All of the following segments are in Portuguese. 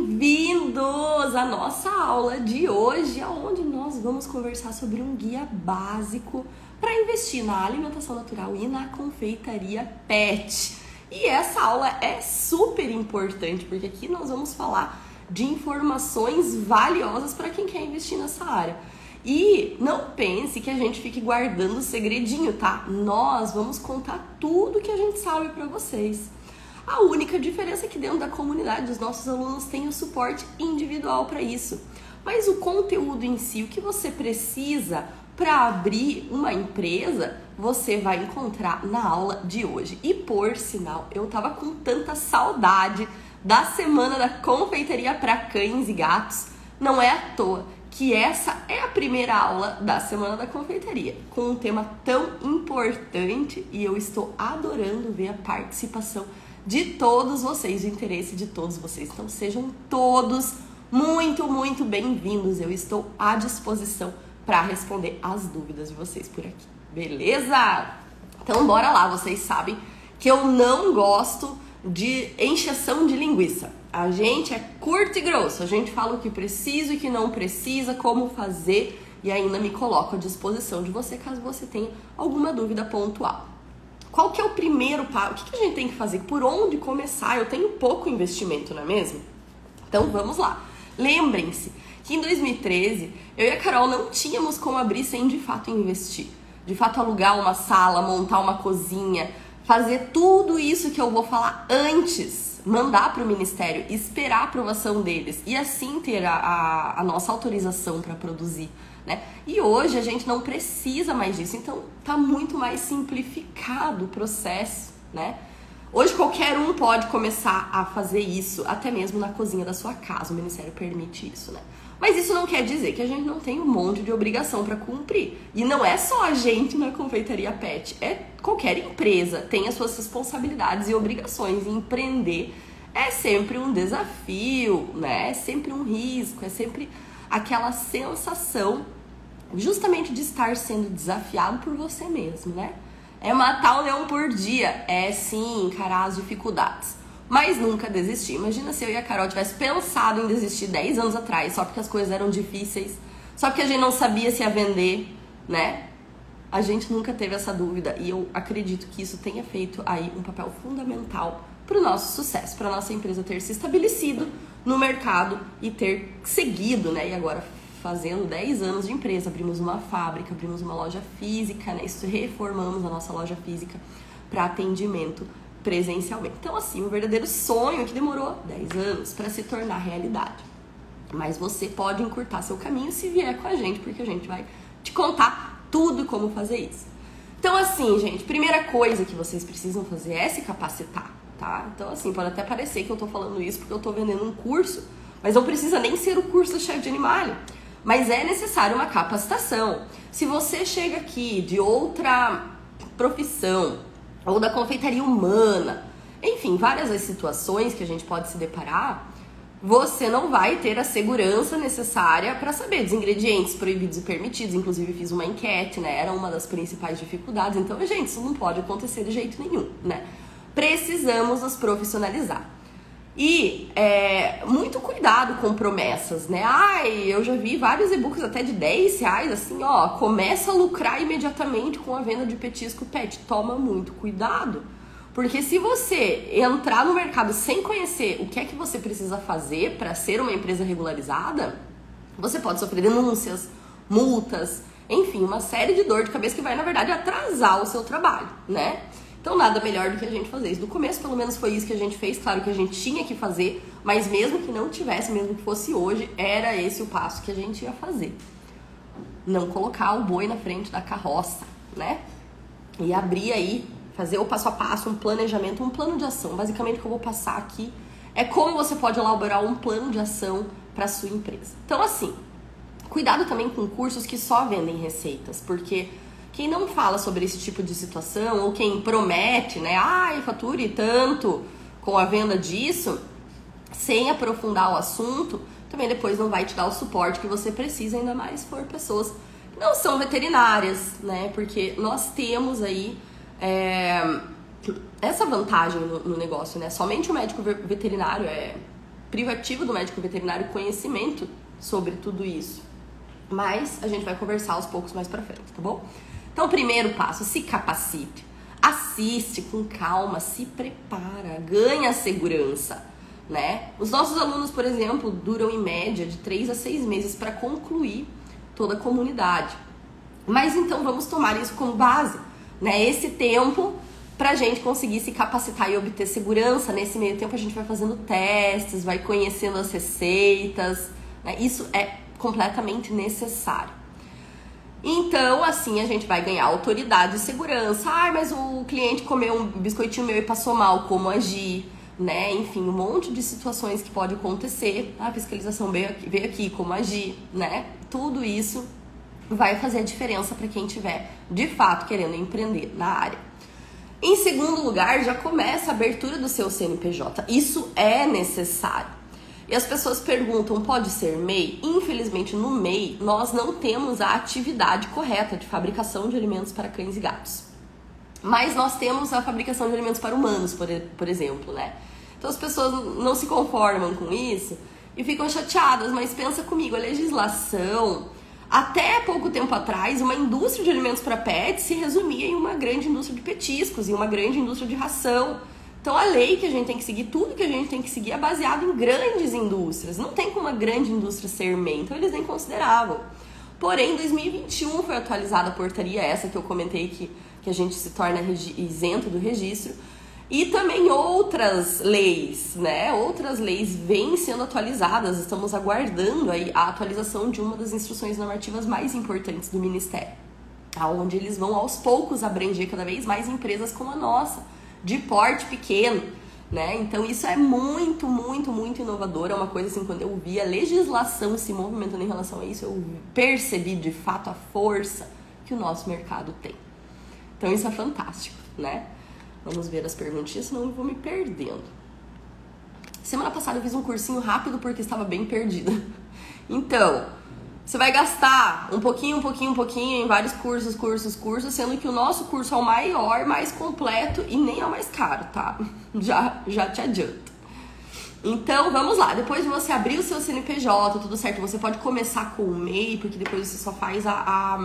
bem-vindos à nossa aula de hoje, onde nós vamos conversar sobre um guia básico para investir na alimentação natural e na confeitaria pet. E essa aula é super importante, porque aqui nós vamos falar de informações valiosas para quem quer investir nessa área. E não pense que a gente fique guardando segredinho, tá? Nós vamos contar tudo que a gente sabe para vocês. A única diferença é que dentro da comunidade os nossos alunos têm o suporte individual para isso. Mas o conteúdo em si, o que você precisa para abrir uma empresa, você vai encontrar na aula de hoje. E por sinal, eu tava com tanta saudade da semana da confeitaria para cães e gatos. Não é à toa que essa é a primeira aula da Semana da Confeitaria, com um tema tão importante, e eu estou adorando ver a participação de todos vocês, o interesse de todos vocês. Então sejam todos muito bem-vindos. Eu estou à disposição para responder as dúvidas de vocês por aqui, beleza? Então bora lá, vocês sabem que eu não gosto de encheção de linguiça. A gente é curto e grosso, a gente fala o que precisa e o que não precisa, como fazer, e ainda me coloco à disposição de você caso você tenha alguma dúvida pontual. Qual que é o primeiro passo? O que a gente tem que fazer? Por onde começar? Eu tenho pouco investimento, não é mesmo? Então vamos lá. Lembrem-se que em 2013, eu e a Carol não tínhamos como abrir sem de fato investir. De fato alugar uma sala, montar uma cozinha, fazer tudo isso que eu vou falar antes, mandar para o Ministério, esperar a aprovação deles e assim ter a nossa autorização para produzir, né? E hoje a gente não precisa mais disso, então tá muito mais simplificado o processo, né? Hoje qualquer um pode começar a fazer isso, até mesmo na cozinha da sua casa, o Ministério permite isso, né? Mas isso não quer dizer que a gente não tem um monte de obrigação para cumprir. E não é só a gente na confeitaria pet, é qualquer empresa tem as suas responsabilidades e obrigações. E empreender é sempre um desafio, né? É sempre um risco, é sempre aquela sensação justamente de estar sendo desafiado por você mesmo, né? É matar um leão por dia, é sim encarar as dificuldades, mas nunca desistir. Imagina se eu e a Carol tivesse pensado em desistir 10 anos atrás, só porque as coisas eram difíceis, só porque a gente não sabia se ia vender, né? A gente nunca teve essa dúvida e eu acredito que isso tenha feito aí um papel fundamental para o nosso sucesso, para a nossa empresa ter se estabelecido no mercado e ter seguido, né? E agora fazendo 10 anos de empresa, abrimos uma fábrica, abrimos uma loja física, né? Isso, reformamos a nossa loja física para atendimento presencialmente. Então, assim, um verdadeiro sonho que demorou 10 anos para se tornar realidade. Mas você pode encurtar seu caminho se vier com a gente, porque a gente vai te contar tudo como fazer isso. Então, assim, gente, primeira coisa que vocês precisam fazer é se capacitar, tá? Então, assim, pode até parecer que eu tô falando isso porque eu tô vendendo um curso, mas não precisa nem ser o curso do chefe de animal. Mas é necessário uma capacitação. Se você chega aqui de outra profissão, ou da confeitaria humana, enfim, várias as situações que a gente pode se deparar, você não vai ter a segurança necessária para saber dos ingredientes proibidos e permitidos. Inclusive fiz uma enquete, né? Era uma das principais dificuldades. Então, gente, isso não pode acontecer de jeito nenhum, né? Precisamos nos profissionalizar. E muito cuidado com promessas, né? Ai, eu já vi vários e-books até de R$10, assim, ó, começa a lucrar imediatamente com a venda de petisco pet. Toma muito cuidado, porque se você entrar no mercado sem conhecer o que é que você precisa fazer para ser uma empresa regularizada, você pode sofrer denúncias, multas, enfim, uma série de dor de cabeça que vai, na verdade, atrasar o seu trabalho, né? Então nada melhor do que a gente fazer isso. No começo, pelo menos, foi isso que a gente fez. Claro que a gente tinha que fazer, mas mesmo que não tivesse, mesmo que fosse hoje, era esse o passo que a gente ia fazer. Não colocar o boi na frente da carroça, né? E abrir aí, fazer o passo a passo, um planejamento, um plano de ação. Basicamente o que eu vou passar aqui é como você pode elaborar um plano de ação para a sua empresa. Então, assim, cuidado também com cursos que só vendem receitas, porque quem não fala sobre esse tipo de situação, ou quem promete, né, fature tanto com a venda disso, sem aprofundar o assunto, também depois não vai te dar o suporte que você precisa, ainda mais se for pessoas que não são veterinárias, né, porque nós temos aí essa vantagem no negócio, né, somente o médico veterinário privativo do médico veterinário conhecimento sobre tudo isso. Mas a gente vai conversar aos poucos mais pra frente, tá bom? Então, primeiro passo, se capacite. Assiste com calma, se prepara, ganha segurança, né? Os nossos alunos, por exemplo, duram em média de 3 a 6 meses para concluir toda a comunidade. Mas então vamos tomar isso como base, né? Esse tempo pra gente conseguir se capacitar e obter segurança. Nesse meio tempo a gente vai fazendo testes, vai conhecendo as receitas, né? Isso é completamente necessário. Então, assim, a gente vai ganhar autoridade e segurança. Ah, mas o cliente comeu um biscoitinho meu e passou mal, como agir, né? Enfim, um monte de situações que pode acontecer. A fiscalização veio aqui, como agir, né? Tudo isso vai fazer a diferença para quem estiver, de fato, querendo empreender na área. Em segundo lugar, já começa a abertura do seu CNPJ. Isso é necessário. E as pessoas perguntam, pode ser MEI? Infelizmente, no MEI, nós não temos a atividade correta de fabricação de alimentos para cães e gatos. Mas nós temos a fabricação de alimentos para humanos, por exemplo, né? Então as pessoas não se conformam com isso e ficam chateadas, mas pensa comigo, a legislação, até pouco tempo atrás, uma indústria de alimentos para pets se resumia em uma grande indústria de petiscos, em uma grande indústria de ração. Então a lei que a gente tem que seguir, tudo que a gente tem que seguir é baseado em grandes indústrias. Não tem como uma grande indústria ser MEI, então eles nem consideravam. Porém, em 2021 foi atualizada a portaria essa que eu comentei que a gente se torna isento do registro. E também outras leis, né? Outras leis vêm sendo atualizadas. Estamos aguardando aí a atualização de uma das instruções normativas mais importantes do Ministério, onde eles vão aos poucos abranger cada vez mais empresas como a nossa, de porte pequeno, né? Então isso é muito, muito, muito inovador. É uma coisa assim, quando eu vi a legislação se movimentando em relação a isso, eu percebi de fato a força que o nosso mercado tem. Então isso é fantástico, né? Vamos ver as perguntinhas, senão eu vou me perdendo. Semana passada eu fiz um cursinho rápido porque estava bem perdida. Então, você vai gastar um pouquinho em vários cursos, sendo que o nosso curso é o maior, mais completo e nem é o mais caro, tá? Já te adianto. Então, vamos lá. Depois de você abrir o seu CNPJ, tudo certo, você pode começar com o MEI, porque depois você só faz a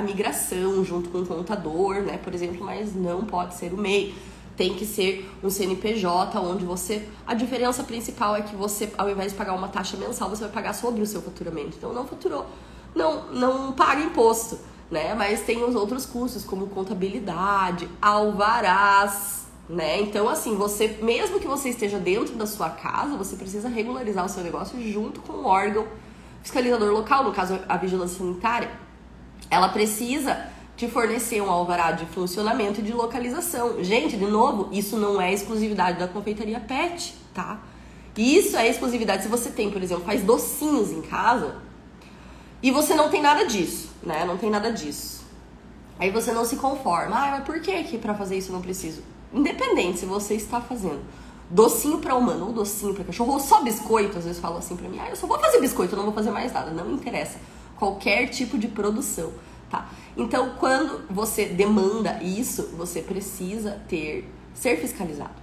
migração junto com o contador, né, por exemplo, mas não pode ser o MEI. Tem que ser um CNPJ, onde você... A diferença principal é que você, ao invés de pagar uma taxa mensal, você vai pagar sobre o seu faturamento. Então, não faturou, não paga imposto, né? Mas tem os outros custos, como contabilidade, alvarás, né? Então, assim, você, mesmo que você esteja dentro da sua casa, você precisa regularizar o seu negócio junto com o órgão fiscalizador local, no caso, a vigilância sanitária. Ela precisa te fornecer um alvará de funcionamento e de localização. Gente, de novo, isso não é exclusividade da confeitaria Pet, tá? Isso é exclusividade. Se você tem, por exemplo, faz docinhos em casa e você não tem nada disso, né? Não tem nada disso. Aí você não se conforma. Ah, mas por que pra fazer isso eu não preciso? Independente se você está fazendo docinho para humano ou docinho para cachorro ou só biscoito, às vezes falam assim pra mim, eu só vou fazer biscoito, eu não vou fazer mais nada. Não interessa. Qualquer tipo de produção. Tá. Então, quando você demanda isso, você precisa ser fiscalizado.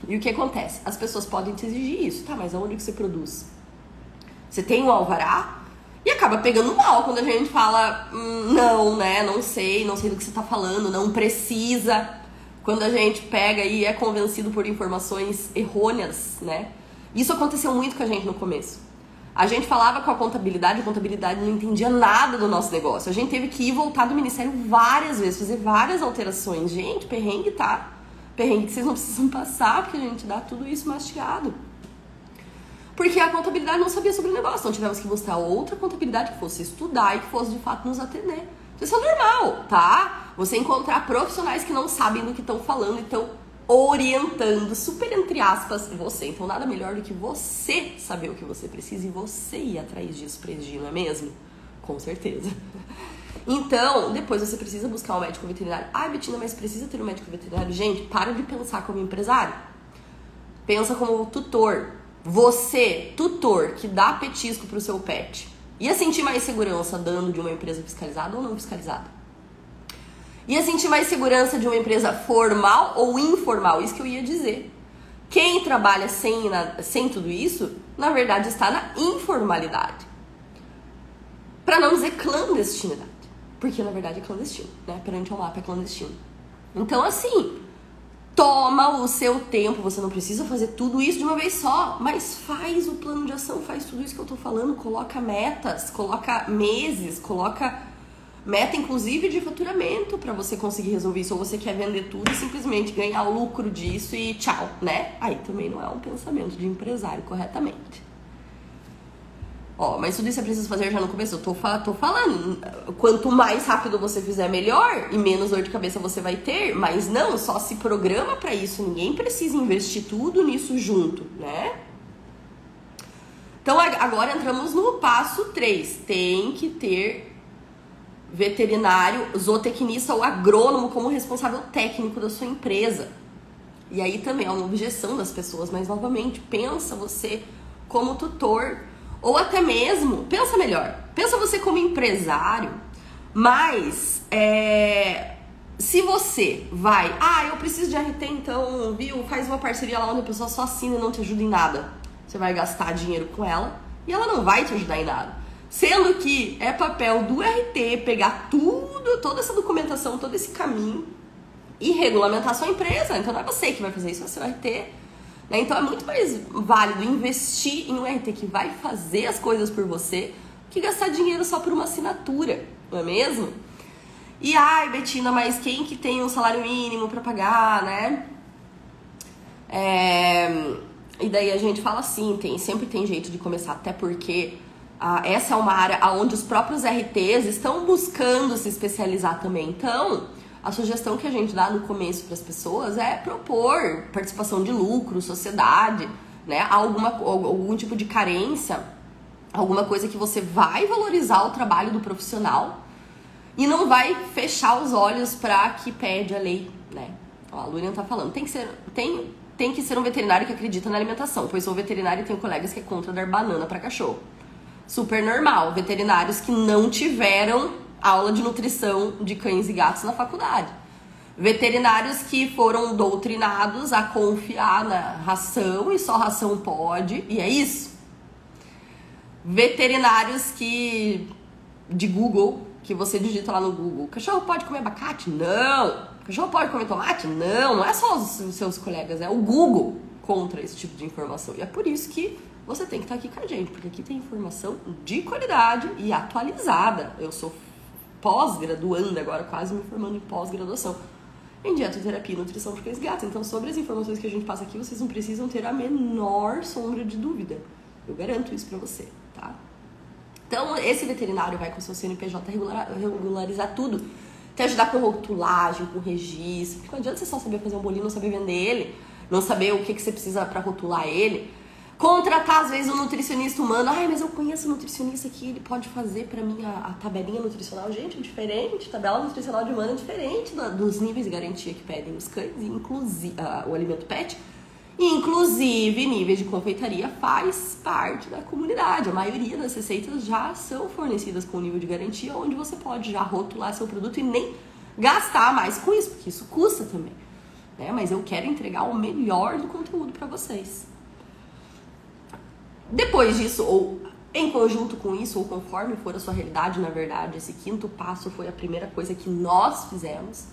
E o que acontece? As pessoas podem te exigir isso, tá? Mas aonde que você produz? Você tem um alvará e acaba pegando mal quando a gente fala não, né? Não sei do que você tá falando, não precisa. Quando a gente pega e é convencido por informações errôneas, né? Isso aconteceu muito com a gente no começo. A gente falava com a contabilidade não entendia nada do nosso negócio. A gente teve que ir voltar do ministério várias vezes, fazer várias alterações. Gente, perrengue, tá? Perrengue que vocês não precisam passar, porque a gente dá tudo isso mastigado. Porque a contabilidade não sabia sobre o negócio. Então tivemos que buscar outra contabilidade que fosse estudar e que fosse de fato nos atender. Isso é normal, tá? Você encontrar profissionais que não sabem do que estão falando e estão orientando, super entre aspas, você. Então nada melhor do que você saber o que você precisa e você ir atrás disso pra exigir, não é mesmo? Com certeza. Então, depois você precisa buscar um médico veterinário. Ai, Betina, mas precisa ter um médico veterinário? Gente, para de pensar como empresário. Pensa como tutor. Você, tutor, que dá petisco pro seu pet, ia sentir mais segurança dando de uma empresa fiscalizada ou não fiscalizada? Ia sentir mais segurança de uma empresa formal ou informal? Isso que eu ia dizer. Quem trabalha sem tudo isso na verdade, está na informalidade. Para não dizer clandestinidade. Porque, na verdade, é clandestino, né? Perante o MAP é clandestino. Então, assim, toma o seu tempo. Você não precisa fazer tudo isso de uma vez só. Mas faz o plano de ação, faz tudo isso que eu tô falando. Coloca metas, coloca meses, coloca meta, inclusive, de faturamento para você conseguir resolver isso. Ou você quer vender tudo e simplesmente ganhar o lucro disso e tchau, né? Aí também não é um pensamento de empresário corretamente. Ó, mas tudo isso é preciso fazer já no começo. Eu tô falando, quanto mais rápido você fizer, melhor, e menos dor de cabeça você vai ter. Mas não, só se programa pra isso. Ninguém precisa investir tudo nisso junto, né? Então, agora entramos no passo 3. Tem que ter veterinário, zootecnista ou agrônomo como responsável técnico da sua empresa. E aí também é uma objeção das pessoas, mas novamente, pensa você como tutor. Ou até mesmo, pensa melhor, pensa você como empresário, mas se você vai, eu preciso de RT, então, viu, faz uma parceria lá onde a pessoa só assina e não te ajuda em nada. Você vai gastar dinheiro com ela e ela não vai te ajudar em nada. Sendo que é papel do RT pegar tudo, toda essa documentação, todo esse caminho e regulamentar a sua empresa. Então não é você que vai fazer isso, é o seu RT. Então é muito mais válido investir em um RT que vai fazer as coisas por você que gastar dinheiro só por uma assinatura, não é mesmo? E Betina, mas quem que tem um salário mínimo pra pagar, né? E daí a gente fala assim, sempre tem jeito de começar, até porque essa é uma área onde os próprios RTs estão buscando se especializar também. Então, a sugestão que a gente dá no começo para as pessoas é propor participação de lucro, sociedade, né? Algum tipo de carência, alguma coisa que você vai valorizar o trabalho do profissional e não vai fechar os olhos para que pede a lei, né? A Lurian tá falando, tem que ser um veterinário que acredita na alimentação, pois sou veterinário e tenho colegas que é contra dar banana para cachorro. Super normal, veterinários que não tiveram aula de nutrição de cães e gatos na faculdade. Veterinários que foram doutrinados a confiar na ração e só ração pode, e é isso. Veterinários de Google, que você digita lá no Google, cachorro pode comer abacate? Não. Cachorro pode comer tomate? Não. Não é só os seus colegas, é o Google contra esse tipo de informação. E é por isso que você tem que estar aqui com a gente, porque aqui tem informação de qualidade e atualizada. Eu sou pós-graduanda agora, quase me formando em pós-graduação em dietoterapia e nutrição de cães e gatos. Então, sobre as informações que a gente passa aqui, vocês não precisam ter a menor sombra de dúvida. Eu garanto isso pra você, tá? Então, esse veterinário vai com o seu CNPJ regularizar tudo. Te ajudar com rotulagem, com registro. Porque não adianta você só saber fazer um bolinho, não saber vender ele, não saber o que você precisa pra rotular ele. Contratar, às vezes, um nutricionista humano. Mas eu conheço um nutricionista que ele pode fazer pra mim a tabelinha nutricional. Gente, é diferente. Tabela nutricional de humano é diferente dos níveis de garantia que pedem os cães, inclusive o alimento pet. Inclusive, níveis de confeitaria faz parte da comunidade. A maioria das receitas já são fornecidas com nível de garantia, onde você pode já rotular seu produto e nem gastar mais com isso, porque isso custa também, né? Mas eu quero entregar o melhor do conteúdo pra vocês. Depois disso, ou em conjunto com isso, ou conforme for a sua realidade, na verdade, esse quinto passo foi a primeira coisa que nós fizemos,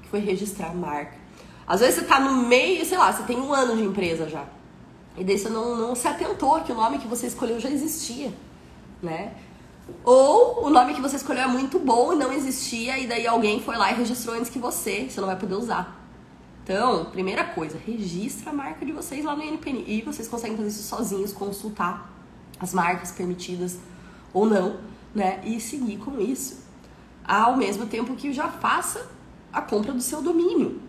que foi registrar a marca. Às vezes você tá no meio, sei lá, você tem 1 ano de empresa já, e daí você não se atentou que o nome que você escolheu já existia, né? Ou o nome que você escolheu é muito bom e não existia, e daí alguém foi lá e registrou antes que você não vai poder usar. Então, primeira coisa, registra a marca de vocês lá no INPI. E vocês conseguem fazer isso sozinhos, consultar as marcas permitidas ou não, né? E seguir com isso. Ao mesmo tempo que já faça a compra do seu domínio.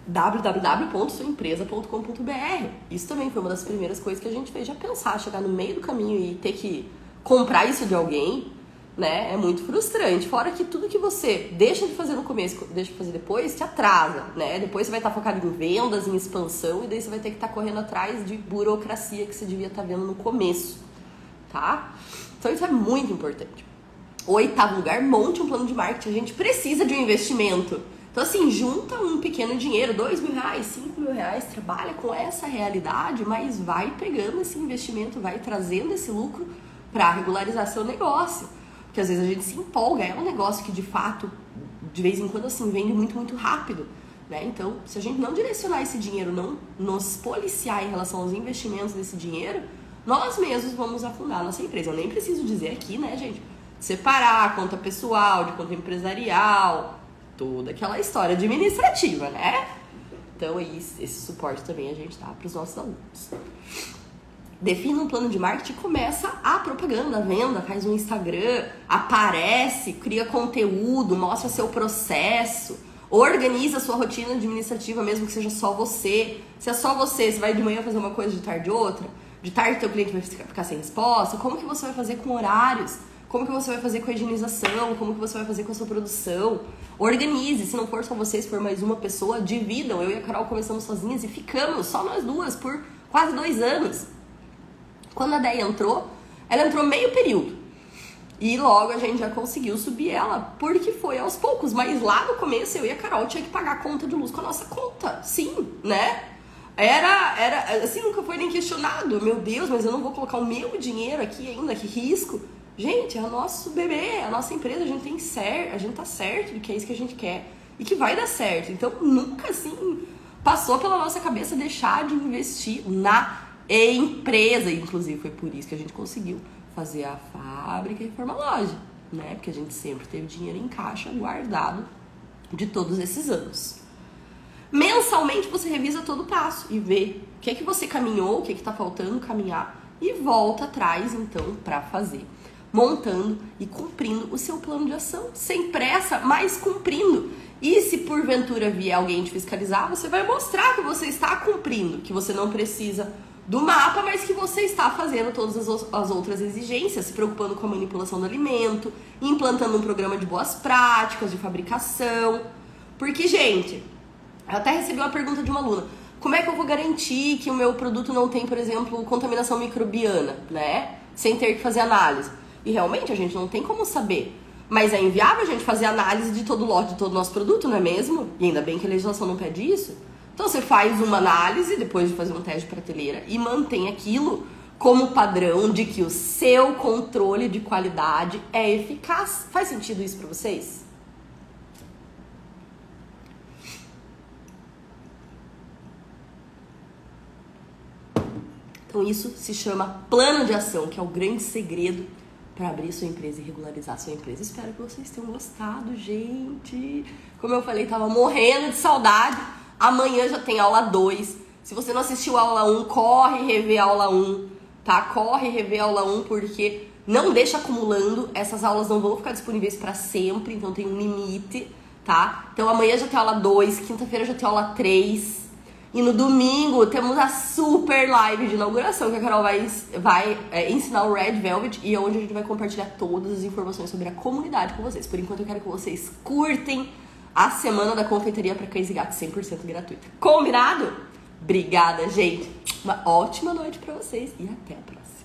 www.suaempresa.com.br. Isso também foi uma das primeiras coisas que a gente fez. Já pensar, chegar no meio do caminho e ter que comprar isso de alguém, né? É muito frustrante. Fora que tudo que você deixa de fazer no começo, deixa de fazer depois, te atrasa, né? Depois você vai estar focado em vendas, em expansão, e daí você vai ter que estar correndo atrás de burocracia que você devia estar vendo no começo, tá? Então isso é muito importante. 8º lugar, monte um plano de marketing. A gente precisa de um investimento. Então, assim, junta um pequeno dinheiro, R$2.000, R$5.000, trabalha com essa realidade, mas vai pegando esse investimento, vai trazendo esse lucro para regularizar seu negócio. Porque às vezes a gente se empolga, é um negócio que de fato, de vez em quando, assim, vende muito, muito rápido, né? Então, se a gente não direcionar esse dinheiro, não nos policiar em relação aos investimentos desse dinheiro, nós mesmos vamos afundar a nossa empresa. Eu nem preciso dizer aqui, né, gente? Separar a conta pessoal de conta empresarial, toda aquela história administrativa, né? Então, esse suporte também a gente dá para os nossos alunos. Defina um plano de marketing, começa a propaganda, a venda, faz um Instagram, aparece, cria conteúdo, mostra seu processo, organiza a sua rotina administrativa, mesmo que seja só você. Se é só você, você vai de manhã fazer uma coisa, de tarde outra, de tarde teu cliente vai ficar sem resposta, como que você vai fazer com horários? Como que você vai fazer com a higienização? Como que você vai fazer com a sua produção? Organize, se não for só você, se for mais uma pessoa, dividam. Eu e a Carol começamos sozinhas e ficamos só nós duas por quase 2 anos. Quando a Déia entrou, ela entrou meio período. E logo a gente já conseguiu subir ela, porque foi aos poucos. Mas lá no começo, eu e a Carol tinha que pagar a conta de luz com a nossa conta. Sim, né? Era assim, nunca foi nem questionado. Meu Deus, mas eu não vou colocar o meu dinheiro aqui ainda, que risco. Gente, é o nosso bebê, é a nossa empresa, a gente tá certo de que é isso que a gente quer e que vai dar certo. Então, nunca assim passou pela nossa cabeça deixar de investir na empresa. Inclusive, foi por isso que a gente conseguiu fazer a fábrica e reformar a loja, né? Porque a gente sempre teve dinheiro em caixa guardado de todos esses anos. Mensalmente, você revisa todo o passo e vê o que é que você caminhou, o que é que tá faltando caminhar e volta atrás, então, para fazer. Montando e cumprindo o seu plano de ação, sem pressa, mas cumprindo. E se porventura vier alguém te fiscalizar, você vai mostrar que você está cumprindo, que você não precisa do mapa, mas que você está fazendo todas as outras exigências, se preocupando com a manipulação do alimento, implantando um programa de boas práticas, de fabricação. Porque, gente, eu até recebi uma pergunta de uma aluna: como é que eu vou garantir que o meu produto não tem, por exemplo, contaminação microbiana, né? Sem ter que fazer análise. E realmente a gente não tem como saber. Mas é inviável a gente fazer análise de todo o lote, de todo o nosso produto, não é mesmo? E ainda bem que a legislação não pede isso. Então você faz uma análise depois de fazer um teste de prateleira e mantém aquilo como padrão de que o seu controle de qualidade é eficaz. Faz sentido isso para vocês? Então isso se chama plano de ação, que é o grande segredo para abrir sua empresa e regularizar sua empresa. Espero que vocês tenham gostado, gente. Como eu falei, tava morrendo de saudade. Amanhã já tem aula 2. Se você não assistiu a aula 1, corre rever a aula 1, tá? Corre rever a aula 1, porque não deixa acumulando. Essas aulas não vão ficar disponíveis para sempre, então tem um limite, tá? Então amanhã já tem aula 2, quinta-feira já tem aula 3. E no domingo temos a super live de inauguração, que a Carol vai ensinar o Red Velvet, e é onde a gente vai compartilhar todas as informações sobre a comunidade com vocês. Por enquanto eu quero que vocês curtem a semana da confeitaria para cães e gatos 100% gratuita. Combinado? Obrigada, gente. Uma ótima noite para vocês e até a próxima.